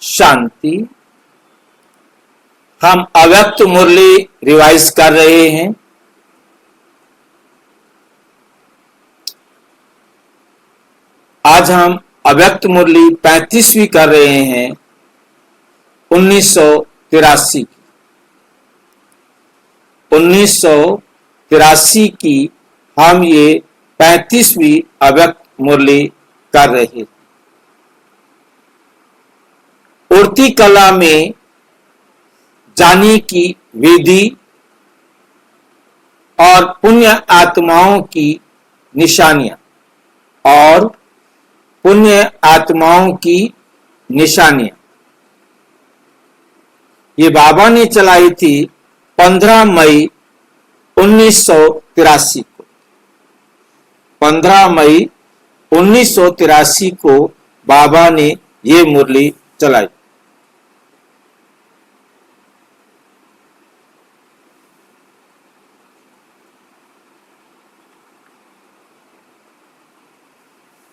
शांति। हम अव्यक्त मुरली रिवाइज कर रहे हैं। आज हम अव्यक्त मुरली 35वीं कर रहे हैं 1983 की। 1983 की हम ये 35वीं अव्यक्त मुरली कर रहे हैं। उड़ती कला में जाने की विधि और पुण्य आत्माओं की निशानियां ये बाबा ने चलाई थी 15 मई 1983 को। 15 मई 1983 को बाबा ने ये मुरली चलाई।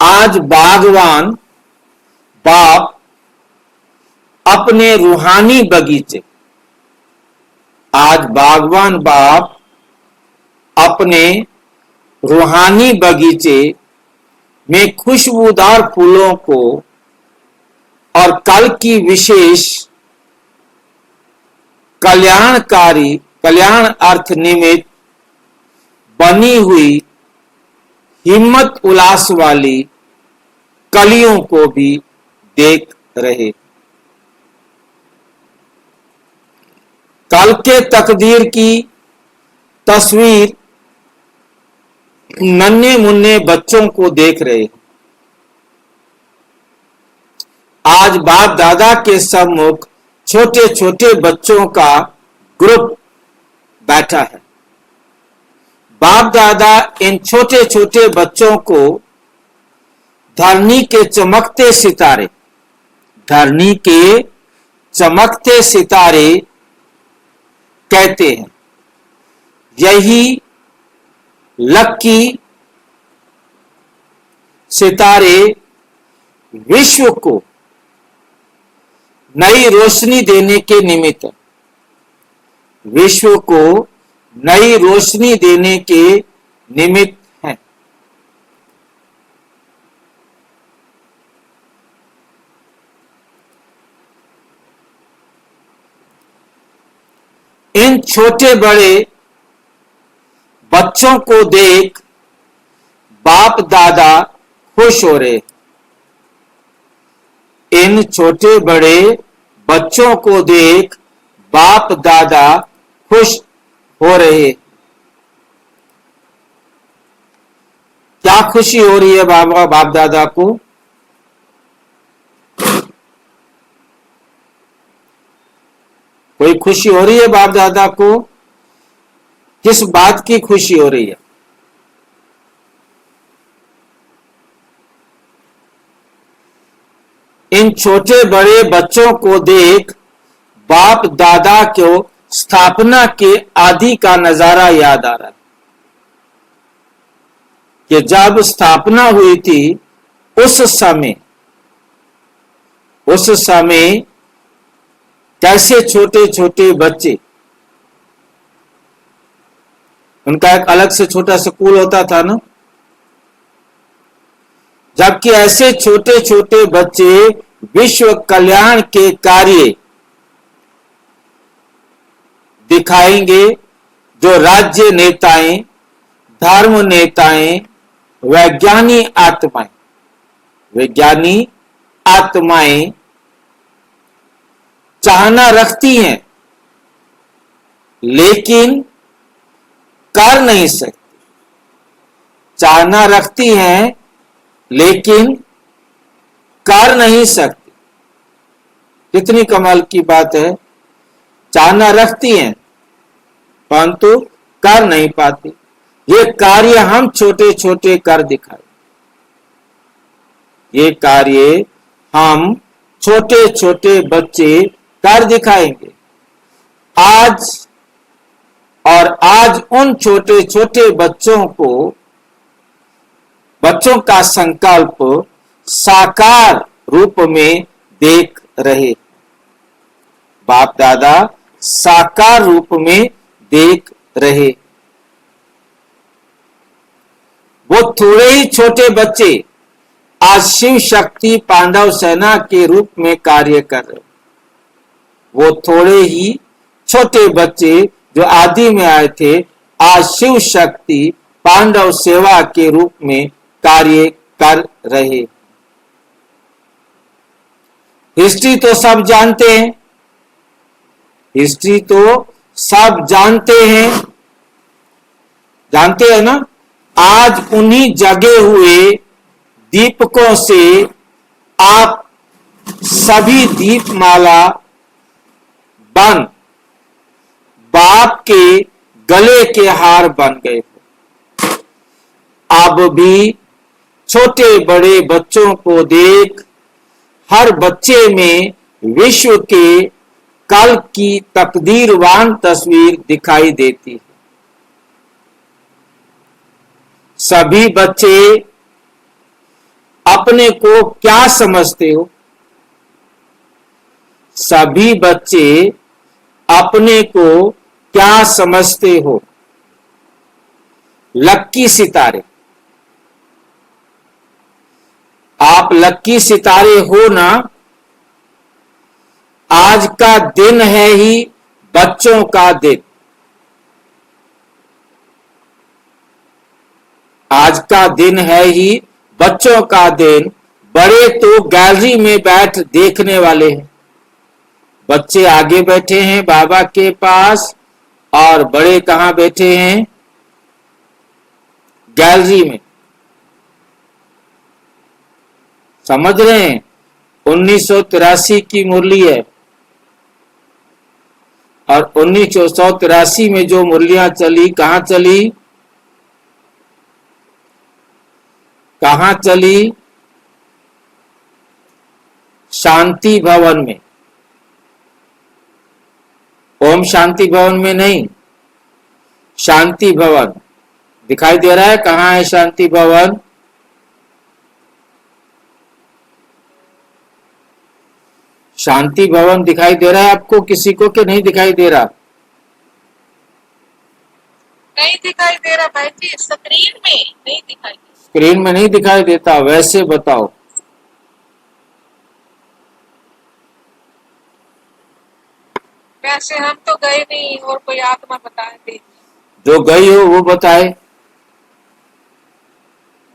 आज बागवान बाप अपने रूहानी बगीचे में खुशबूदार फूलों को और कल की विशेष कल्याण अर्थ निमित्त बनी हुई हिम्मत उल्लास वाली कलियों को भी देख रहे। कल के तकदीर की तस्वीर नन्हे मुन्ने बच्चों को देख रहे। आज बाप दादा के सम्मुख छोटे छोटे बच्चों का ग्रुप बैठा है। बाप दादा इन छोटे छोटे बच्चों को धरनी के चमकते सितारे कहते हैं। यही लक्की सितारे विश्व को नई रोशनी देने के निमित्त हैं। इन छोटे बड़े बच्चों को देख बाप दादा खुश हो रहे। इन छोटे बड़े बच्चों को देख बाप दादा खुश हो रहे। क्या खुशी हो रही है बाप दादा को? कोई खुशी हो रही है बाप दादा को? किस बात की खुशी हो रही है? इन छोटे बड़े बच्चों को देख बाप दादा को स्थापना के आदि का नजारा याद आ रहा है कि जब स्थापना हुई थी उस समय कैसे छोटे छोटे बच्चे, उनका एक अलग से छोटा स्कूल होता था ना, जबकि ऐसे छोटे छोटे बच्चे विश्व कल्याण के कार्य दिखाएंगे जो राज्य नेताएं, धर्म नेताएं, वैज्ञानी आत्माएं चाहना रखती हैं लेकिन कर नहीं सकती। चाहना रखती हैं लेकिन कर नहीं सकती। कितनी कमाल की बात है। चाहना रखती हैं परंतु कर नहीं पाती। ये कार्य हम छोटे छोटे कर दिखाए। ये कार्य हम छोटे छोटे बच्चे कर दिखाएंगे। आज उन छोटे छोटे बच्चों का संकल्प साकार रूप में देख रहे। बाप दादा साकार रूप में देख रहे। वो थोड़े ही छोटे बच्चे आज शिव शक्ति पांडव सेना के रूप में कार्य कर रहे। वो थोड़े ही छोटे बच्चे जो आदि में आए थे आज शिव शक्ति पांडव सेवा के रूप में कार्य कर रहे। हिस्ट्री तो सब जानते हैं, हिस्ट्री तो सब जानते हैं ना। आज उन्हीं जगे हुए दीपकों से आप सभी दीपमाला बन बाप के गले के हार बन गए। अब भी छोटे बड़े बच्चों को देख हर बच्चे में विश्व के कल की तकदीरवान तस्वीर दिखाई देती है। सभी बच्चे अपने को क्या समझते हो? सभी बच्चे अपने को क्या समझते हो? लक्की सितारे। आप लक्की सितारे हो ना। आज का दिन है ही बच्चों का दिन। आज का दिन है ही बच्चों का दिन। बड़े तो गैलरी में बैठ देखने वाले हैं। बच्चे आगे बैठे हैं बाबा के पास और बड़े कहां बैठे हैं? गैलरी में। समझ रहे हैं? 1983 की मुरली है और 1983 में जो मुरलियां चली कहां चली? कहां चली? शांति भवन में। ओम शांति भवन में नहीं, शांति भवन। दिखाई दे रहा है कहां है शांति भवन? शांति भवन दिखाई दे रहा है आपको किसी को कि नहीं दिखाई दे रहा? नहीं दिखाई दे रहा भाई जी, स्क्रीन में नहीं दिखाई दे। स्क्रीन में नहीं दिखाई देता? वैसे बताओ। वैसे हम तो गए नहीं और कोई आत्मा बता दे। जो गई हो वो बताए।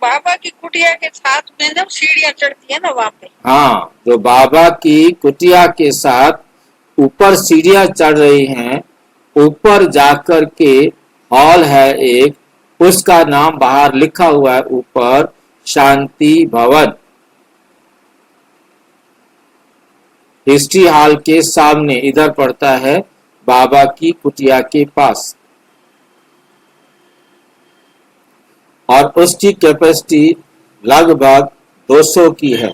बाबा की कुटिया के साथ में जब सीढ़ियां चढ़ती है ना वहां पे। हाँ, जो बाबा की कुटिया के साथ ऊपर सीढ़ियां चढ़ रही हैं, ऊपर जाकर के हॉल है एक, उसका नाम बाहर लिखा हुआ है ऊपर, शांति भवन। हिस्ट्री हॉल के सामने इधर पड़ता है बाबा की कुटिया के पास। और उसकी कैपेसिटी लगभग 200 की है।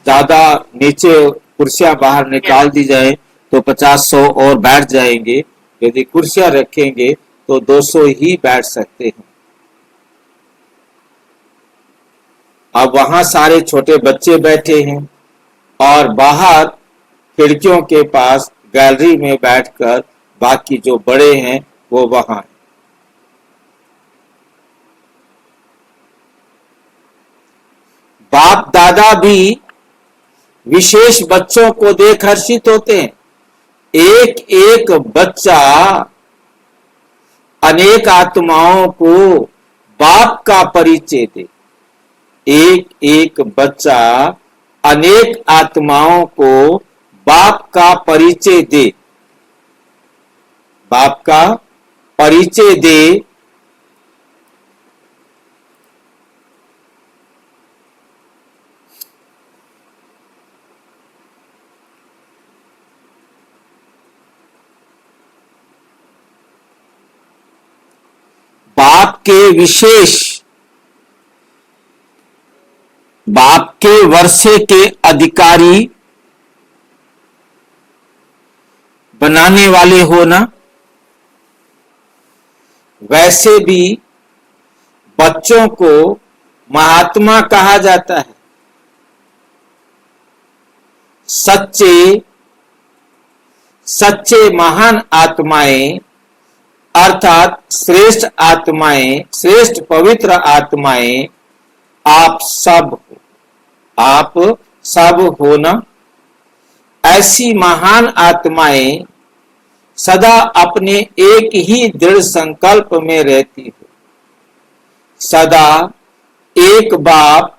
ज्यादा नीचे कुर्सियां बाहर निकाल दी जाए तो 50-100 और बैठ जाएंगे। यदि कुर्सियां रखेंगे तो 200 ही बैठ सकते हैं। अब वहां सारे छोटे बच्चे बैठे हैं और बाहर खिड़कियों के पास गैलरी में बैठकर बाकी जो बड़े हैं वो वहां हैं। बाप दादा भी विशेष बच्चों को देख हर्षित होते हैं। एक एक बच्चा अनेक आत्माओं को बाप का परिचय दे। एक एक बच्चा अनेक आत्माओं को बाप का परिचय दे। बाप का परिचय दे। बाप के विशेष, बाप के वर्षे के अधिकारी बनाने वाले हो ना, वैसे भी बच्चों को महात्मा कहा जाता है। सच्चे महान आत्माएं अर्थात श्रेष्ठ आत्माएं, श्रेष्ठ पवित्र आत्माएं आप सब हो ना। ऐसी महान आत्माएं सदा अपने एक ही दृढ़ संकल्प में रहती हो, सदा एक बाप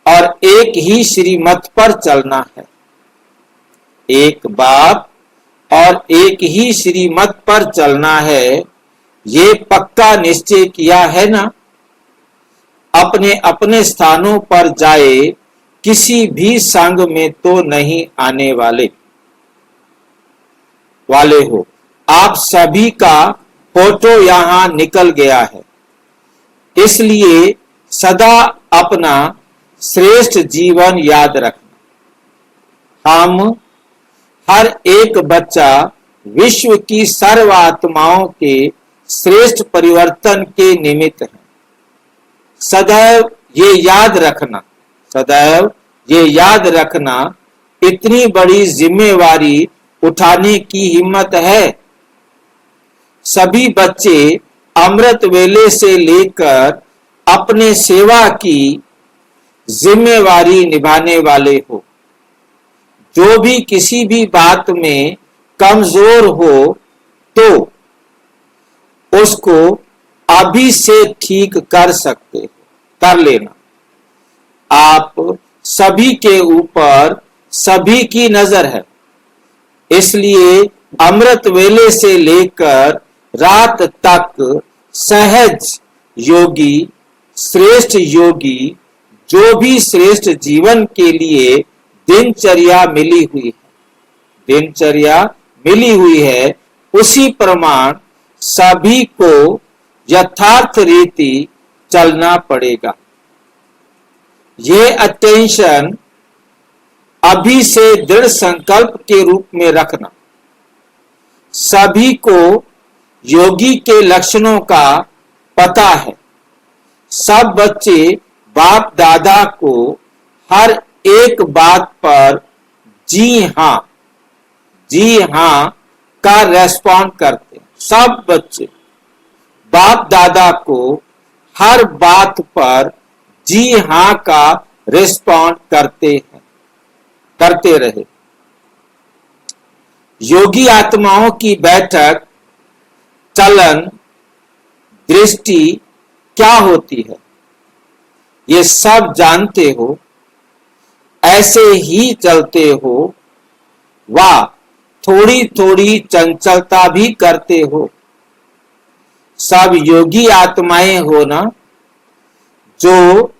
और एक ही श्रीमत पर चलना है। एक बाप और एक ही श्रीमत पर चलना है, ये पक्का निश्चय किया है ना। अपने अपने स्थानों पर जाए, किसी भी संग में तो नहीं आने वाले हो। आप सभी का फोटो यहां निकल गया है, इसलिए सदा अपना श्रेष्ठ जीवन याद रखना। हम हर एक बच्चा विश्व की सर्व आत्माओं के श्रेष्ठ परिवर्तन के निमित्त है। सदैव ये याद रखना, इतनी बड़ी जिम्मेवारी उठाने की हिम्मत है। सभी बच्चे अमृत वेले से लेकर अपने सेवा की जिम्मेवारी निभाने वाले हो। जो भी किसी भी बात में कमजोर हो तो उसको अभी से ठीक कर लेना। आप सभी के ऊपर सभी की नजर है, इसलिए अमृत वेले से लेकर रात तक सहज योगी, श्रेष्ठ योगी, जो भी श्रेष्ठ जीवन के लिए दिनचर्या मिली हुई है, उसी प्रमाण सभी को यथार्थ रीति चलना पड़ेगा। ये अटेंशन अभी से दृढ़ संकल्प के रूप में रखना। सभी को योगी के लक्षणों का पता है। सब बच्चे बाप दादा को हर एक बात पर जी हाँ का रेस्पॉन्ड करते हैं। सब बच्चे बाप दादा को हर बात पर जी हाँ का रिस्पॉन्ड करते रहे। योगी आत्माओं की बैठक, चलन, दृष्टि क्या होती है, ये सब जानते हो। ऐसे ही चलते हो, वाह थोड़ी थोड़ी चंचलता भी करते हो। सब योगी आत्माएं हो ना। जो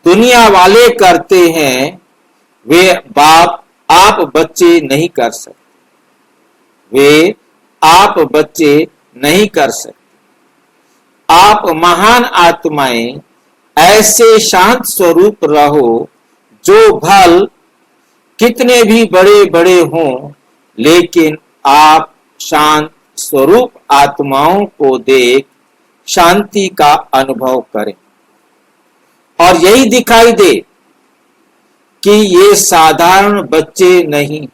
दुनिया वाले करते हैं वे आप बच्चे नहीं कर सकते। आप महान आत्माएं ऐसे शांत स्वरूप रहो, जो भल कितने भी बड़े बड़े हों, लेकिन आप शांत स्वरूप आत्माओं को देख शांति का अनुभव करें और यही दिखाई दे कि ये साधारण बच्चे नहीं।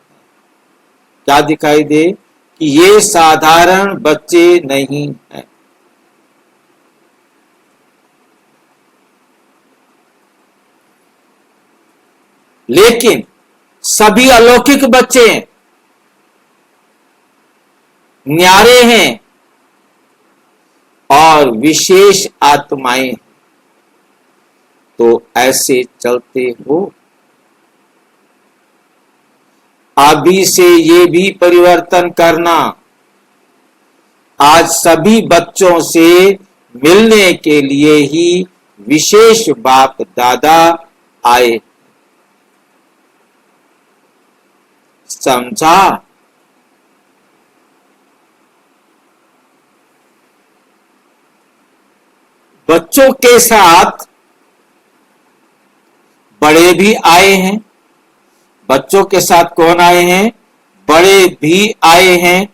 क्या दिखाई दे? कि ये साधारण बच्चे नहीं हैं। लेकिन सभी अलौकिक बच्चे हैं, न्यारे हैं और विशेष आत्माएं। तो ऐसे चलते हो। अभी से ये भी परिवर्तन करना। आज सभी बच्चों से मिलने के लिए ही विशेष बाप दादा आए। समझा? बच्चों के साथ बड़े भी आए हैं। बच्चों के साथ कौन आए हैं? बड़े भी आए हैं।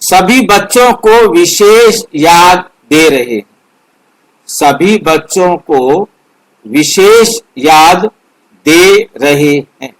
सभी बच्चों को विशेष याद दे रहे हैं। सभी बच्चों को विशेष याद दे रहे हैं।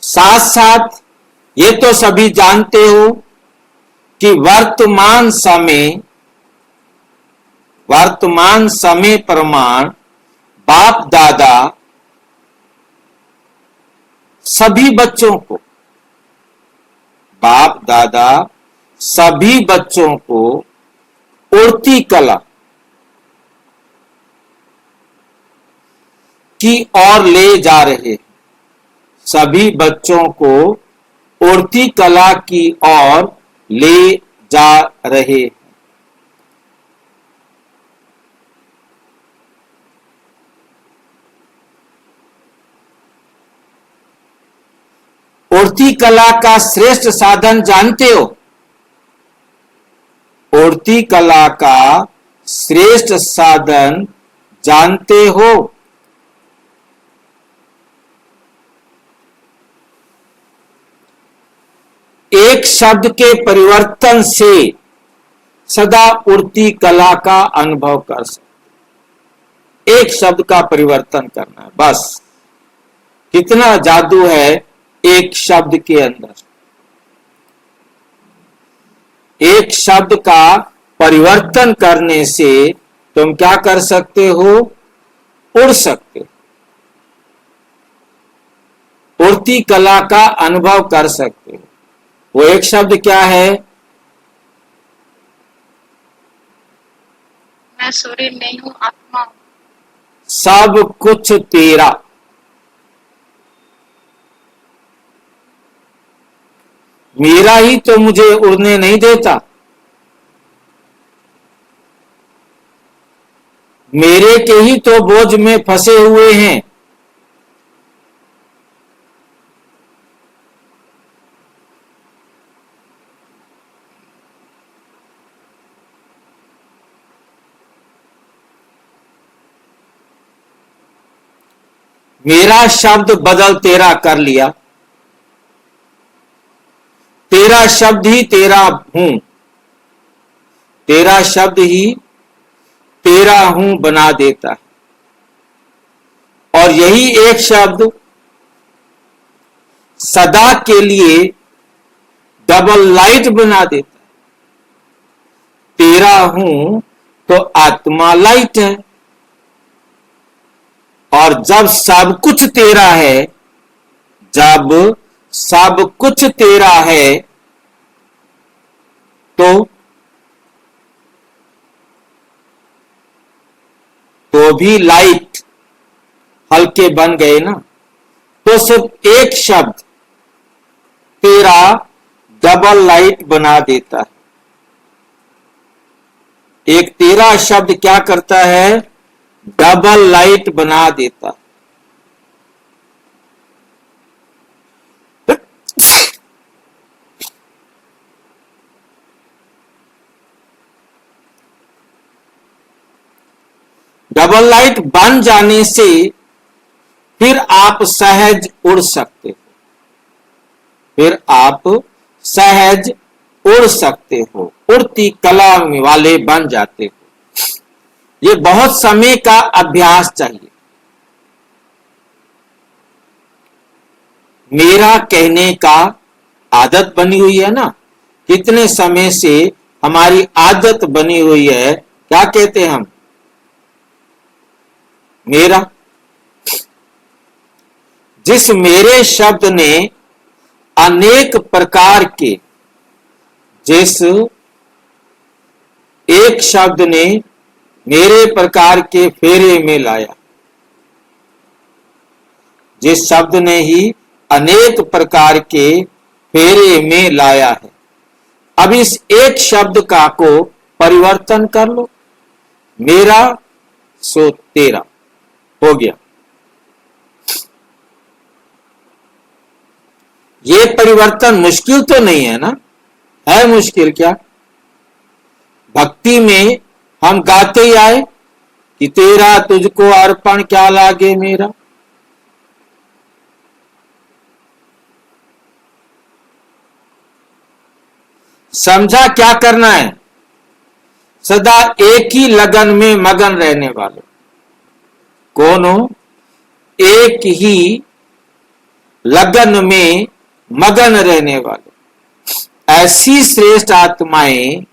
साथ साथ ये तो सभी जानते हो कि वर्तमान समय प्रमाण बाप दादा सभी बच्चों को उड़ती कला की ओर ले जा रहे हैं। सभी बच्चों को उड़ती कला की ओर ले जा रहे हैं। उड़ती कला का श्रेष्ठ साधन जानते हो? उड़ती कला का श्रेष्ठ साधन जानते हो? एक शब्द के परिवर्तन से सदा उड़ती कला का अनुभव कर सकते। एक शब्द का परिवर्तन करना है बस। कितना जादू है एक शब्द के अंदर। एक शब्द का परिवर्तन करने से तुम क्या कर सकते हो? उड़ सकते हो। उड़ती कला का अनुभव कर सकते हो। वो एक शब्द क्या है? मैं शरीर नहीं हूँ, आत्मा हूँ। सब कुछ तेरा। मेरा ही तो मुझे उड़ने नहीं देता। मेरे के ही तो बोझ में फंसे हुए हैं। मेरा शब्द बदल तेरा कर लिया। तेरा शब्द ही तेरा हूं। तेरा शब्द ही तेरा हूं बना देता है। और यही एक शब्द सदा के लिए डबल लाइट बना देता है। तेरा हूं तो आत्मा लाइट है। और जब सब कुछ तेरा है, जब सब कुछ तेरा है, तो भी लाइट हल्के बन गए ना। तो सिर्फ एक शब्द तेरा डबल लाइट बना देता है। एक तेरा शब्द क्या करता है? डबल लाइट बना देता। डबल लाइट बन जाने से फिर आप सहज उड़ सकते हो। फिर आप सहज उड़ सकते हो। उड़ती कला वाले बन जाते हो। ये बहुत समय का अभ्यास चाहिए। मेरा कहने का आदत बनी हुई है ना। कितने समय से हमारी आदत बनी हुई है। क्या कहते हैं हम? मेरा। जिस मेरे शब्द ने अनेक प्रकार के, जिस एक शब्द ने मेरे प्रकार के फेरे में लाया, जिस शब्द ने ही अनेक प्रकार के फेरे में लाया है। अब इस एक शब्द का को परिवर्तन कर लो। मेरा सो तेरा हो गया। ये परिवर्तन मुश्किल तो नहीं है ना? है मुश्किल क्या? भक्ति में हम गाते ही आए कि तेरा तुझको अर्पण क्या लागे मेरा। समझा क्या करना है? सदा एक ही लगन में मगन रहने वाले। कौन हो? एक ही लगन में मगन रहने वाले। ऐसी श्रेष्ठ आत्माएं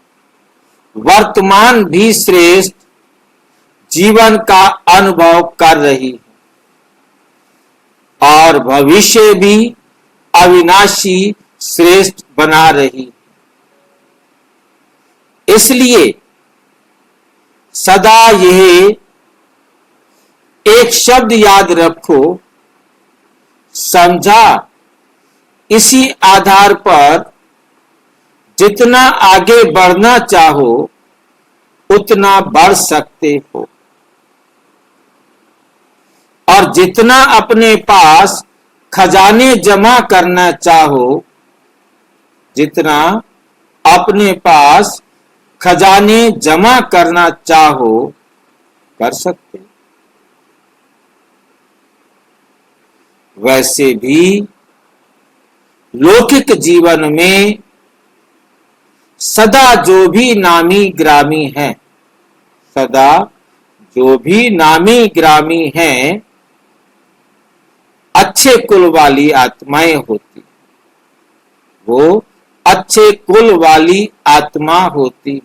वर्तमान भी श्रेष्ठ जीवन का अनुभव कर रही है और भविष्य भी अविनाशी श्रेष्ठ बना रही। इसलिए सदा यह एक शब्द याद रखो, समझा? इसी आधार पर जितना आगे बढ़ना चाहो उतना बढ़ सकते हो और जितना अपने पास खजाने जमा करना चाहो, जितना अपने पास खजाने जमा करना चाहो कर सकते। वैसे भी लौकिक जीवन में सदा जो भी नामी ग्रामी है, सदा जो भी नामी ग्रामी हैं, अच्छे कुल वाली आत्माएं होती। वो अच्छे कुल वाली आत्मा होती।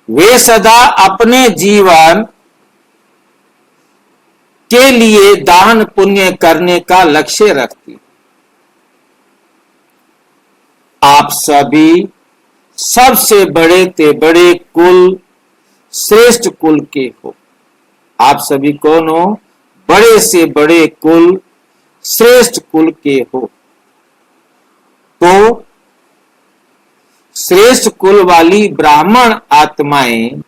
वे सदा अपने जीवन के लिए दान पुण्य करने का लक्ष्य रखती। आप सभी सबसे बड़े ते बड़े कुल, श्रेष्ठ कुल के हो। आप सभी कौन हो? बड़े से बड़े कुल, श्रेष्ठ कुल के हो। तो श्रेष्ठ कुल वाली ब्राह्मण आत्माएं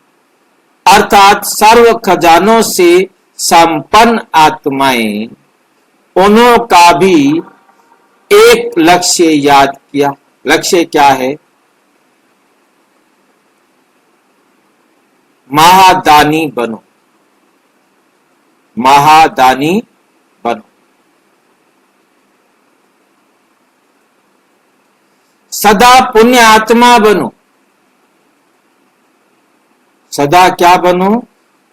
अर्थात सर्व खजानों से संपन्न आत्माएं, उन्हों का भी एक लक्ष्य याद किया। लक्ष्य क्या है? महादानी बनो, महादानी बनो। सदा पुण्य आत्मा बनो। सदा क्या बनो?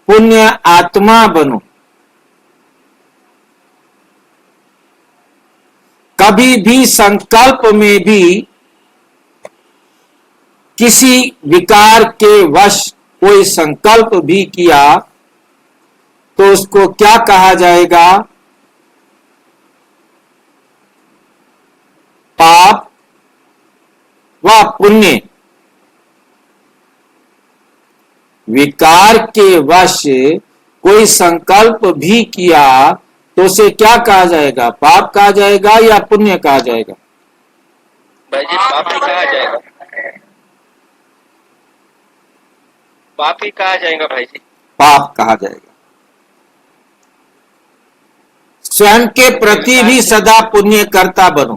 पुण्य आत्मा बनो। कभी भी संकल्प में भी किसी विकार के वश कोई संकल्प भी किया तो उसको क्या कहा जाएगा? पाप व पुण्य। विकार के वश कोई संकल्प भी किया तो उसे क्या कहा जाएगा? पाप कहा जाएगा या पुण्य कहा जाएगा? भाई जी पाप ही कहा जाएगा। पाप ही कहा जाएगा भाई जी। पाप कहा जाएगा। स्वयं के प्रति भी सदा पुण्य करता बनो।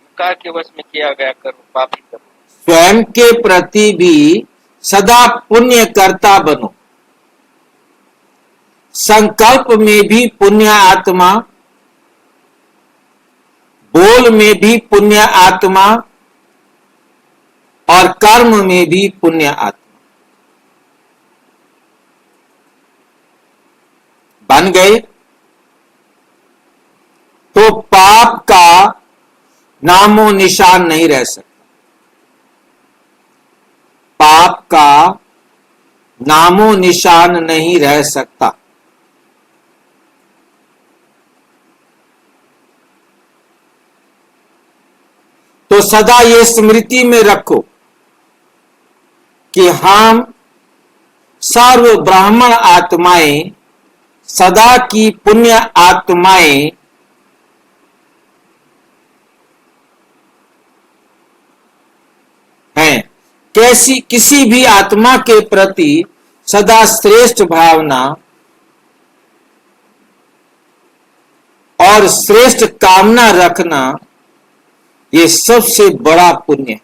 विकार के वश में किया गया कर्म पाप ही करो। स्वयं के प्रति भी सदा पुण्य करता बनो। संकल्प में भी पुण्य आत्मा, बोल में भी पुण्य आत्मा और कर्म में भी पुण्य आत्मा बन गए तो पाप का नामो निशान नहीं रह सकता। पाप का नामो निशान नहीं रह सकता। तो सदा ये स्मृति में रखो कि हम सर्व ब्राह्मण आत्माएं सदा की पुण्य आत्माएं हैं। कैसी किसी भी आत्मा के प्रति सदा श्रेष्ठ भावना और श्रेष्ठ कामना रखना ये सबसे बड़ा पुण्य है।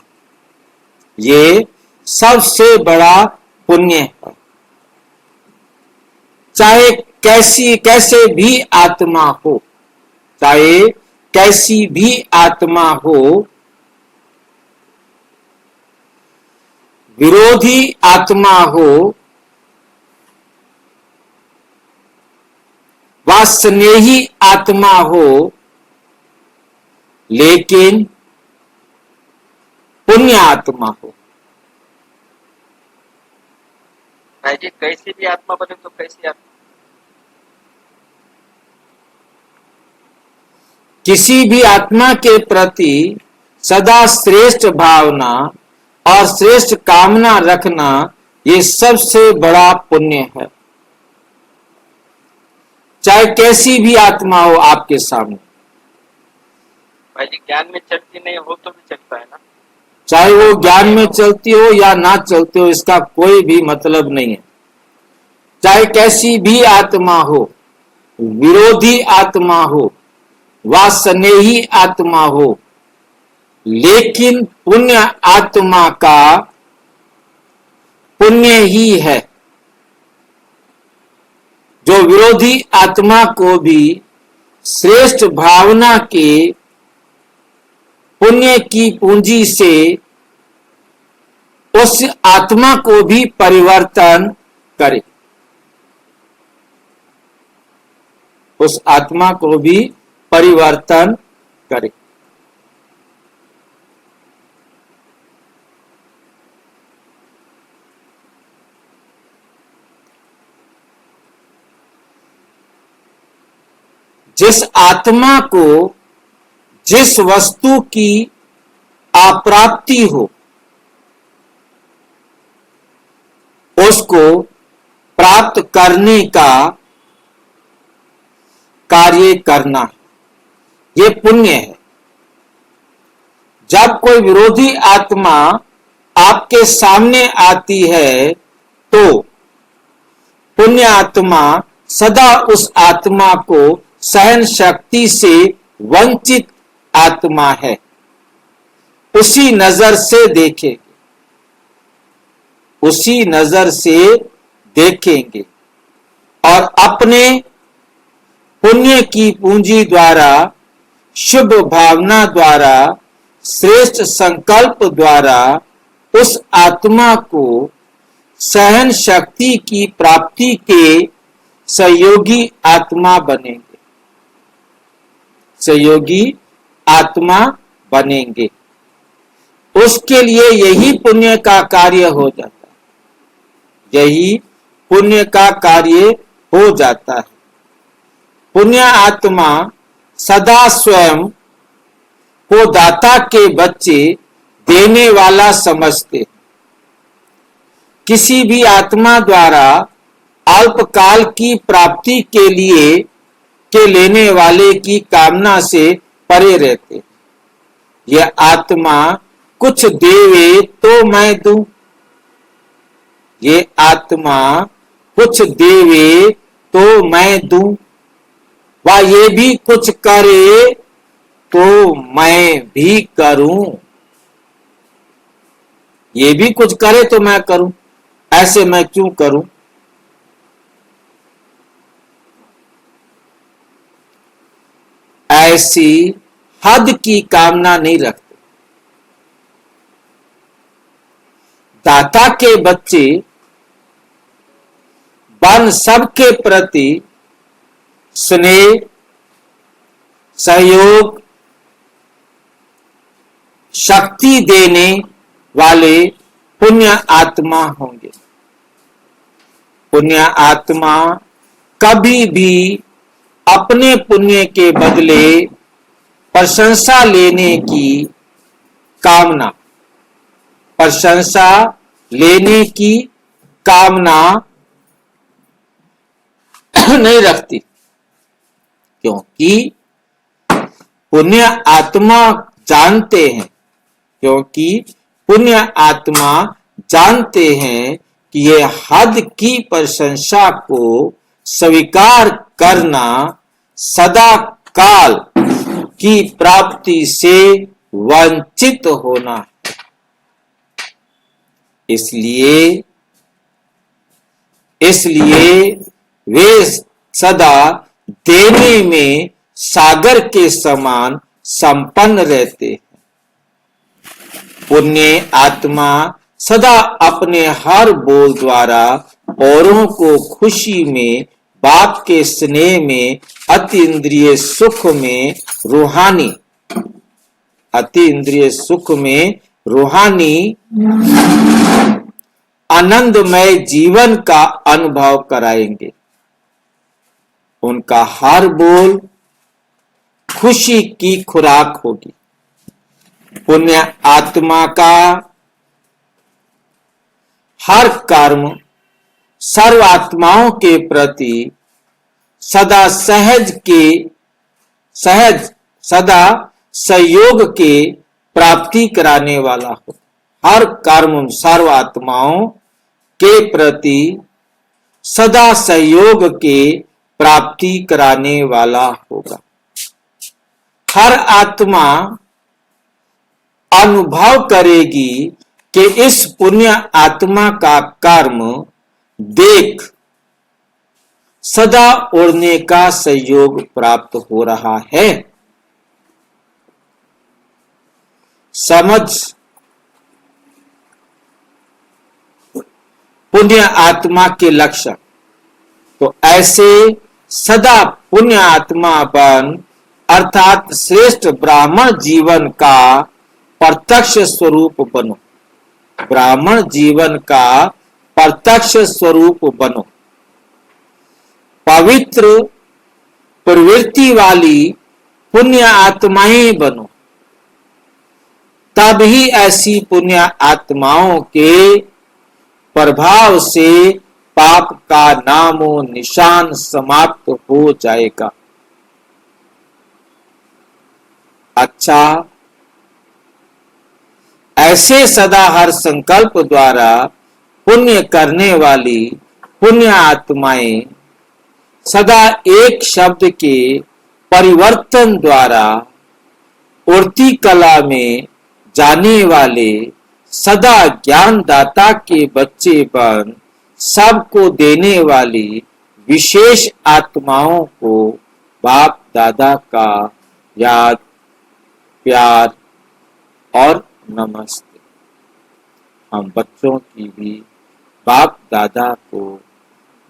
ये सबसे बड़ा पुण्य है। चाहे कैसे भी आत्मा हो, चाहे कैसी भी आत्मा हो, विरोधी आत्मा हो व स्नेही आत्मा हो, लेकिन पुण्य आत्मा हो। भाई जी कैसी भी आत्मा बने तो कैसी आत्मा? किसी भी आत्मा के प्रति सदा श्रेष्ठ भावना और श्रेष्ठ कामना रखना ये सबसे बड़ा पुण्य है। चाहे कैसी भी आत्मा हो आपके सामने, भाई जी ज्ञान में चलती नहीं हो तो भी चलता है ना। चाहे वो ज्ञान में चलती हो या ना चलती हो, इसका कोई भी मतलब नहीं है। चाहे कैसी भी आत्मा हो, विरोधी आत्मा हो व स्नेही आत्मा हो, लेकिन पुण्य आत्मा का पुण्य ही है। जो विरोधी आत्मा को भी श्रेष्ठ भावना के पुण्य की पूंजी से उस आत्मा को भी परिवर्तन करे, उस आत्मा को भी परिवर्तन करे। जिस आत्मा को जिस वस्तु की अप्राप्ति हो उसको प्राप्त करने का कार्य करना है, ये पुण्य है। जब कोई विरोधी आत्मा आपके सामने आती है तो पुण्य आत्मा सदा उस आत्मा को सहन शक्ति से वंचित आत्मा है, उसी नजर से देखेंगे, उसी नजर से देखेंगे और अपने पुण्य की पूंजी द्वारा, शुभ भावना द्वारा, श्रेष्ठ संकल्प द्वारा उस आत्मा को सहन शक्ति की प्राप्ति के सहयोगी आत्मा बनेंगे, सहयोगी आत्मा बनेंगे। उसके लिए यही पुण्य का कार्य हो जाता है, यही पुण्य का कार्य हो जाता है। पुण्य आत्मा सदा स्वयं को दाता के बच्चे देने वाला समझते। किसी भी आत्मा द्वारा अल्पकाल की प्राप्ति के लिए के लेने वाले की कामना से परे रहते। यह आत्मा कुछ देवे तो मैं दूं, ये आत्मा कुछ देवे तो मैं दूं, व ये भी कुछ करे तो मैं भी करूं, ये भी कुछ करे तो मैं करूं, ऐसे मैं क्यों करूं? ऐसी हद की कामना नहीं रखते। दाता के बच्चे बन सबके प्रति स्नेह, सहयोग, शक्ति देने वाले पुण्य आत्मा होंगे। पुण्य आत्मा कभी भी अपने पुण्य के बदले प्रशंसा लेने की कामना, प्रशंसा लेने की कामना नहीं रखती, क्योंकि पुण्य आत्मा जानते हैं, क्योंकि पुण्य आत्मा जानते हैं कि ये हद की प्रशंसा को स्वीकार करना सदा काल की प्राप्ति से वंचित होना है। इसलिए वे सदा देने में सागर के समान संपन्न रहते हैं। पुण्य आत्मा सदा अपने हर बोल द्वारा औरों को खुशी में, बाप के स्नेह में, अति इंद्रिय सुख में, रूहानी आनंदमय जीवन का अनुभव कराएंगे। उनका हर बोल खुशी की खुराक होगी। पुण्य आत्मा का हर कर्म सर्व आत्माओं के प्रति सदा सहयोग के प्राप्ति कराने वाला हो। हर कर्म सर्व आत्माओं के प्रति सदा सहयोग के प्राप्ति कराने वाला होगा। हर आत्मा अनुभव करेगी कि इस पुण्य आत्मा का कर्म देख सदा उड़ने का सहयोग प्राप्त हो रहा है। समझ पुण्य आत्मा के लक्षण। तो ऐसे सदा पुण्य आत्मा बन अर्थात श्रेष्ठ ब्राह्मण जीवन का प्रत्यक्ष स्वरूप बनो। ब्राह्मण जीवन का प्रत्यक्ष स्वरूप बनो। पवित्र प्रवृत्ति वाली पुण्य आत्माएं बनो। तब ही ऐसी पुण्य आत्माओं के प्रभाव से पाप का नामो निशान समाप्त हो जाएगा। अच्छा, ऐसे सदा हर संकल्प द्वारा पुण्य करने वाली पुण्य आत्माएं सदा एक शब्द के परिवर्तन द्वारा उड़ती कला में जाने वाले सदा ज्ञानदाता के बच्चे बन सबको देने वाली विशेष आत्माओं को बाप दादा का याद, प्यार और नमस्ते। हम बच्चों की भी बाप दादा को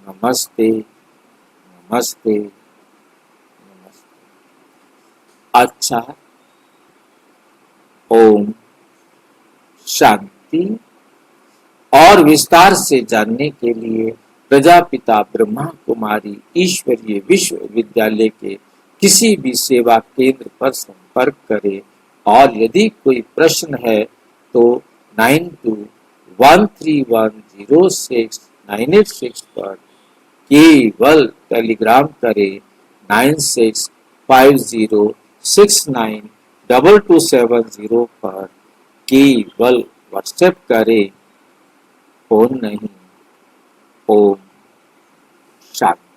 नमस्ते नमस्ते नमस्ते। अच्छा, ओम शांति। और विस्तार से जानने के लिए प्रजापिता ब्रह्मा कुमारी ईश्वरीय विश्वविद्यालय के किसी भी सेवा केंद्र पर संपर्क करें। और यदि कोई प्रश्न है तो 9213106986 पर केवल टेलीग्राम करें। 9650692270 पर केवल व्हाट्सएप करें, फोन नहीं। ओम शांति।